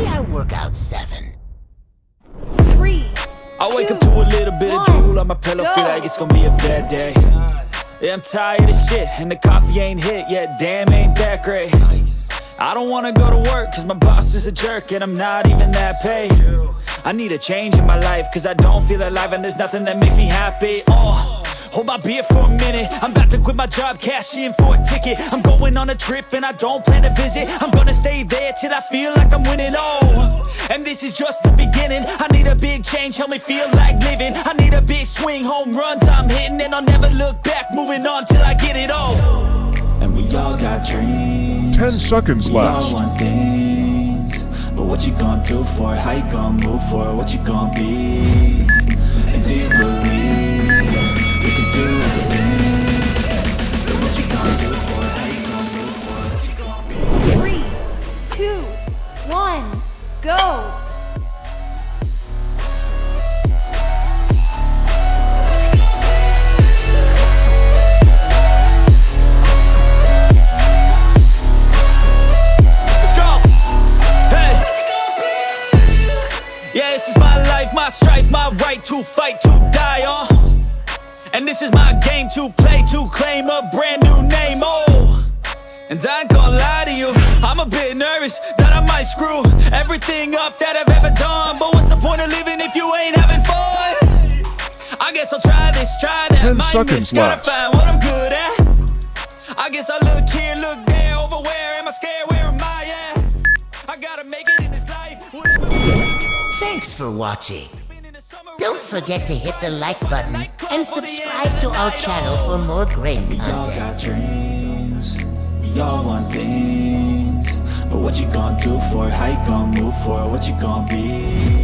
Maybe I'll work out 7. 3, I wake up to a little bit of drool on my pillow, feel like it's gonna be a bad day. Yeah, I'm tired of shit, and the coffee ain't hit yet, damn, ain't that great. I don't wanna go to work, cause my boss is a jerk, and I'm not even that paid. I need a change in my life, cause I don't feel alive, and there's nothing that makes me happy. Hold my beer for a minute, I'm about to quit my job, cash in for a ticket. I'm going on a trip and I don't plan to visit. I'm gonna stay there till I feel like I'm winning, and this is just the beginning. I need a big change, help me feel like living. I need a big swing, home runs I'm hitting, and I'll never look back, moving on till I get it all. And we all got dreams, 10 seconds left. We all want things, but what you gonna do for it? How you gonna move for it? What you gonna be? And do you believe we can do anything? But what you gonna do for it? How you gonna move for it? What you gonna be? 3, 2, 1, go! Yeah, this is my life, my strife, my right to fight, to die on. And this is my game to play, to claim a brand new name, And I ain't gonna lie to you, I'm a bit nervous that I might screw everything up that I've ever done. But what's the point of living if you ain't having fun? I guess I'll try this, try that. 10 Might seconds miss, gotta left. find what I'm good at. I guess I look here, look there, over where am I scared, where am I at? I gotta make it in this life. Thanks for watching. Don't forget to hit the like button and subscribe to our channel for more great We all content. got dreams, we all want things, but what you gonna do for it? How you gonna move for it? What you gonna be?